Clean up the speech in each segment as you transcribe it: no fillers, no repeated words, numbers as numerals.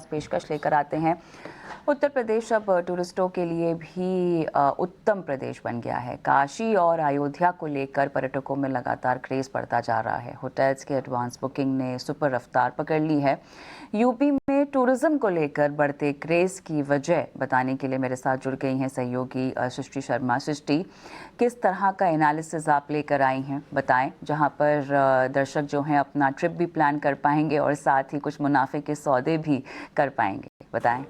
पेशकश लेकर आते हैं। उत्तर प्रदेश अब टूरिस्टों के लिए भी उत्तम प्रदेश बन गया है। काशी और अयोध्या को लेकर पर्यटकों में लगातार क्रेज बढ़ता जा रहा है। होटल्स के एडवांस बुकिंग ने सुपर रफ्तार पकड़ ली है। यूपी में टूरिज्म को लेकर बढ़ते क्रेज की वजह बताने के लिए मेरे साथ जुड़ गई हैं सहयोगी सृष्टि शर्मा। सृष्टि, किस तरह का एनालिसिस आप लेकर आई हैं, बताएं, जहां पर दर्शक जो हैं अपना ट्रिप भी प्लान कर पाएंगे और साथ ही कुछ मुनाफे के सौदे भी कर पाएंगे, बताएं।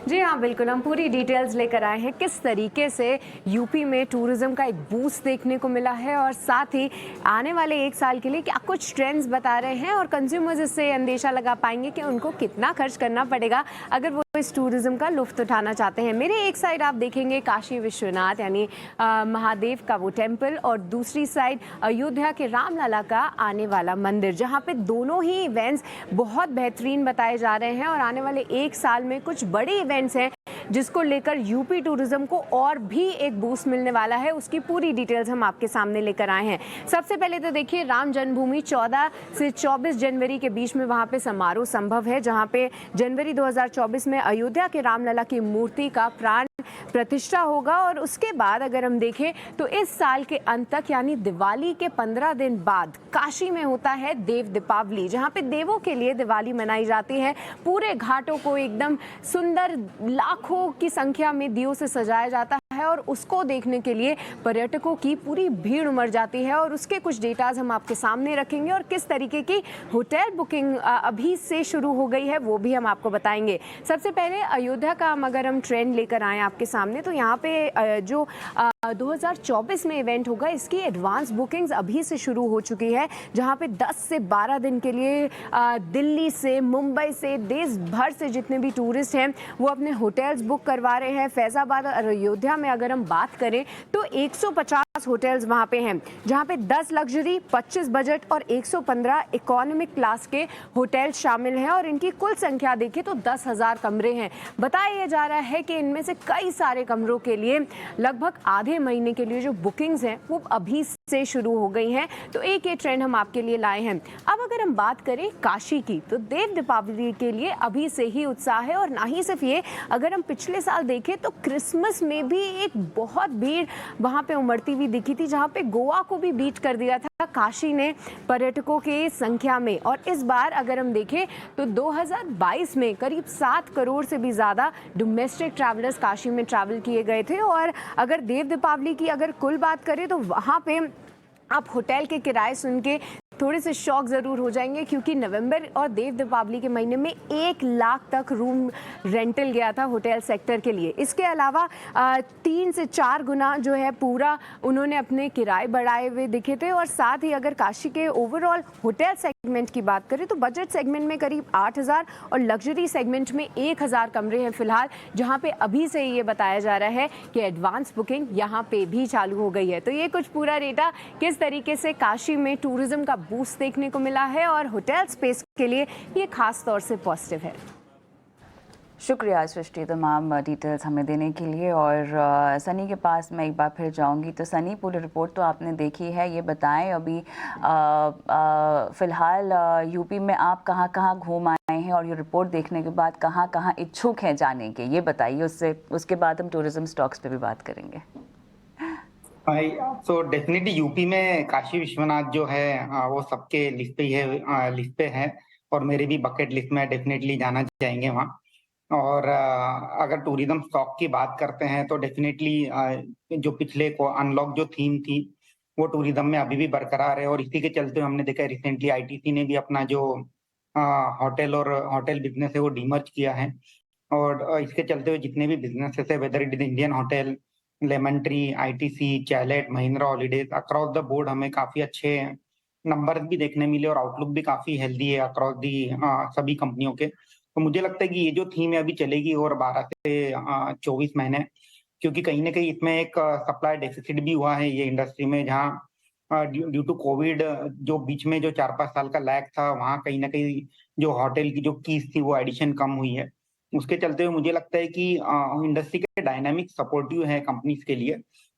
जी हाँ, बिल्कुल, हम पूरी डिटेल्स लेकर आए हैं किस तरीके से यूपी में टूरिज्म का एक बूस्ट देखने को मिला है और साथ ही आने वाले एक साल के लिए क्या कुछ ट्रेंड्स बता रहे हैं और कंज्यूमर्स इससे अंदेशा लगा पाएंगे कि उनको कितना खर्च करना पड़ेगा अगर वो इस टूरिज्म का लुत्फ उठाना चाहते हैं। मेरे एक साइड आप देखेंगे काशी विश्वनाथ यानी महादेव का वो टेम्पल और दूसरी साइड अयोध्या के रामलला का आने वाला मंदिर, जहाँ पे दोनों ही इवेंट्स बहुत बेहतरीन बताए जा रहे हैं और आने वाले एक साल में कुछ बड़े इवेंट्स हैं जिसको लेकर यूपी टूरिज्म को और भी एक बूस्ट मिलने वाला है। उसकी पूरी डिटेल्स हम आपके सामने लेकर आए हैं। सबसे पहले तो देखिए, राम जन्मभूमि 14 से 24 जनवरी के बीच में वहां पे समारोह संभव है, जहां पे जनवरी 2024 में अयोध्या के रामलला की मूर्ति का प्राण प्रतिष्ठा होगा और उसके बाद अगर हम देखें तो इस साल के अंत तक यानी दिवाली के 15 दिन बाद काशी में होता है देव दीपावली, जहां पे देवों के लिए दिवाली मनाई जाती है। पूरे घाटों को एकदम सुंदर लाखों की संख्या में दियों से सजाया जाता है और उसको देखने के लिए पर्यटकों की पूरी भीड़ उमड़ जाती है और उसके कुछ डेटाज हम आपके सामने रखेंगे और किस तरीके की होटल बुकिंग अभी से शुरू हो गई है वो भी हम आपको बताएंगे। सबसे पहले अयोध्या का अगर हम ट्रेंड लेकर आए आपके सामने, तो यहाँ पे जो 2024 में इवेंट होगा इसकी एडवांस बुकिंग्स अभी से शुरू हो चुकी है, जहाँ पे 10 से 12 दिन के लिए दिल्ली से, मुंबई से, देश भर से जितने भी टूरिस्ट हैं वो अपने होटल्स बुक करवा रहे हैं। फैजाबाद और अयोध्या में अगर हम बात करें तो 150 होटल्स वहाँ पे हैं, जहाँ पे 10 लग्जरी, 25 बजट और 115 इकोनॉमिक क्लास के होटल्स शामिल हैं और इनकी कुल संख्या देखें तो 10,000 कमरे हैं। बताया जा रहा है कि इनमें से कई सारे कमरों के लिए लगभग आधे महीने के लिए जो बुकिंग्स हैं वो अभी से शुरू हो गई हैं। तो एक ये ट्रेंड हम आपके लिए लाए हैं। अब अगर हम बात करें काशी की, तो देव दीपावली के लिए अभी से ही उत्साह है और ना ही सिर्फ ये, अगर हम पिछले साल देखें तो क्रिसमस में भी एक बहुत भीड़ वहां पे उमड़ती हुई दिखी थी, जहां पे गोवा को भी बीट कर दिया था काशी ने पर्यटकों की संख्या में। और इस बार अगर हम देखें तो 2022 में करीब 7 करोड़ से भी ज्यादा डोमेस्टिक ट्रैवलर्स काशी में ट्रैवल किए गए थे। और अगर देव दीपावली की अगर कुल बात करें तो वहां पे आप होटल के किराए सुन के थोड़े से शॉक ज़रूर हो जाएंगे, क्योंकि नवंबर और देव दीपावली के महीने में 1 लाख तक रूम रेंटल गया था होटल सेक्टर के लिए। इसके अलावा 3 से 4 गुना जो है पूरा उन्होंने अपने किराए बढ़ाए हुए दिखे थे। और साथ ही अगर काशी के ओवरऑल होटल सेगमेंट की बात करें तो बजट सेगमेंट में करीब 8,000 और लग्जरी सेगमेंट में 1,000 कमरे हैं फिलहाल, जहाँ पे अभी से ये बताया जा रहा है कि एडवांस बुकिंग यहाँ पे भी चालू हो गई है। तो ये कुछ पूरा डेटा किस तरीके से काशी में टूरिज्म का बूस्ट देखने को मिला है और होटल स्पेस के लिए ये खास तौर से पॉजिटिव है। शुक्रिया सृष्टि तमाम डिटेल्स हमें देने के लिए। और सनी के पास मैं एक बार फिर जाऊंगी। तो सनी, पूरी रिपोर्ट तो आपने देखी है, ये बताएं अभी फ़िलहाल यूपी में आप कहाँ घूम आए हैं और ये रिपोर्ट देखने के बाद कहाँ इच्छुक हैं जाने के, ये बताइए। उसके बाद हम टूरिज्म स्टॉक्स पे भी बात करेंगे। तो डेफिनेटली यूपी में काशी विश्वनाथ जो है वो सबके लिस्ट पे है और मेरे भी बकेट लिस्ट में डेफिनेटली जाना चाहेंगे वहाँ। और अगर टूरिज्म स्टॉक की बात करते हैं तो डेफिनेटली जो पिछले को अनलॉक जो थीम थी वो टूरिज्म में अभी भी बरकरार है और इसी के चलते हमने देखा रिसेंटली आईटीसी ने भी अपना जो होटल बिजनेस है वो डीमर्ज किया है। और इसके चलते हुए जितने भी बिजनेसेस है, whether it is Indian hotel, lemon tree, ITC, chalet, Mahindra holidays, across the board हमें काफी अच्छे नंबर्स भी देखने मिले और आउटलुक भी काफी हेल्दी है अक्रॉस दी सभी कंपनियों के। तो मुझे लगता है कि ये जो थीम है अभी चलेगी और 12 से 24 महीने, क्योंकि कहीं ना कहीं इसमें एक सप्लाई डेफिसिट भी हुआ है ये इंडस्ट्री में, जहाँ ड्यू टू कोविड जो बीच में जो 4-5 साल का लैग था, वहाँ कहीं ना कहीं जो होटल की जो कीज थी वो एडिशन कम हुई है। उसके चलते हुए मुझे लगता है कि इंडस्ट्री के डायनामिक सपोर्टिव है कंपनीज के लिए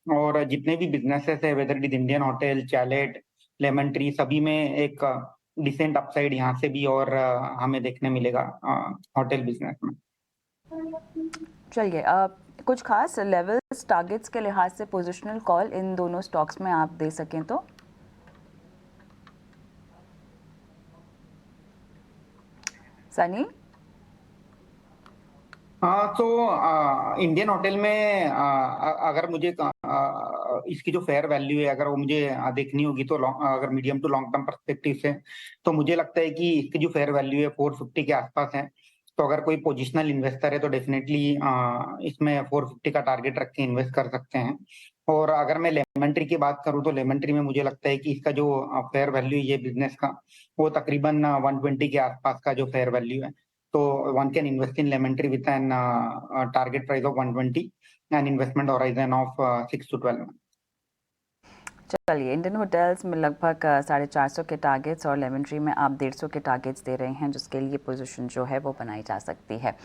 और जितने भी बिजनेसेस है, whether it is Indian hotel, chalet, lemon tree, सभी में एक डिसेंट अपसाइड यहाँ से भी और हमें देखने मिलेगा होटल बिजनेस में। चलिए कुछ खास लेवल्स टारगेट्स के लिहाज से पोजिशनल कॉल इन दोनों स्टॉक्स में आप दे सकें तो? सनी? हाँ तो इंडियन होटल में अगर मुझे इसकी जो फेयर वैल्यू है अगर वो मुझे देखनी होगी तो अगर medium to long term perspective से तो मुझे लगता है कि इसकी जो फेयर वैल्यू है 450 के आसपास है। तो अगर कोई पोजिशनल इन्वेस्टर है तो डेफिनेटली इसमें 450 का टारगेट रख के इन्वेस्ट कर सकते हैं। और अगर मैं लेमन ट्री की बात करूं तो लेमन ट्री में मुझे लगता है कि इसका जो फेयर वैल्यू है ये बिजनेस का वो तकरीबन 120 के आसपास का जो फेयर वैल्यू है। So one can invest in Lemon Tree with an target price of 120 and investment horizon of 6 to 12 months. चलिए, इंडियन होटल्स में लगभग 450 के टारगेट्स और लेमन ट्री में आप 150 के टारगेट्स दे रहे हैं, जिसके लिए पोजीशन जो है वो बनाई जा सकती है।